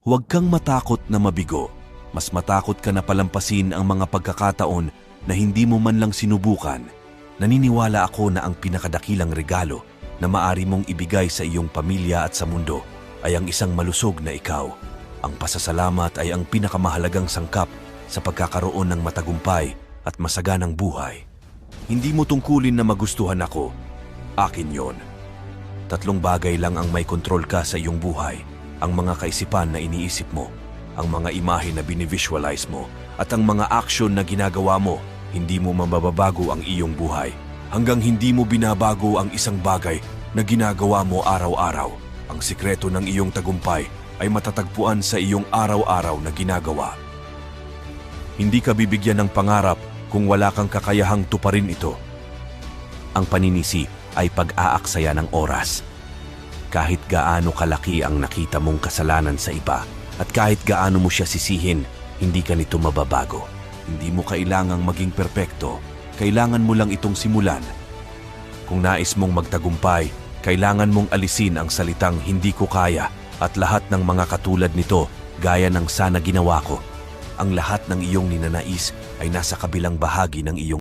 Huwag kang matakot na mabigo. Mas matakot ka na palampasin ang mga pagkakataon na hindi mo man lang sinubukan. Naniniwala ako na ang pinakadakilang regalo na maari mong ibigay sa iyong pamilya at sa mundo ay ang isang malusog na ikaw. Ang pasasalamat ay ang pinakamahalagang sangkap sa pagkakaroon ng matagumpay at masaganang buhay. Hindi mo tungkulin na magustuhan ako. Akin yon. 3 bagay lang ang may kontrol ka sa iyong buhay. Ang mga kaisipan na iniisip mo, ang mga imahe na binivisualize mo, at ang mga aksyon na ginagawa mo. Hindi mo mababago ang iyong buhay hanggang hindi mo binabago ang isang bagay na ginagawa mo araw-araw. Ang sikreto ng iyong tagumpay ay matatagpuan sa iyong araw-araw na ginagawa. Hindi ka bibigyan ng pangarap kung wala kang kakayahang tuparin ito. Ang paninisi ay pag-aaksaya ng oras. Kahit gaano kalaki ang nakita mong kasalanan sa iba at kahit gaano mo siya sisihin, hindi ka nito mababago. Hindi mo kailangang maging perpekto, kailangan mo lang itong simulan. Kung nais mong magtagumpay, kailangan mong alisin ang salitang hindi ko kaya at lahat ng mga katulad nito gaya ng sana ginawa ko. Ang lahat ng iyong ninanais ay nasa kabilang bahagi ng iyong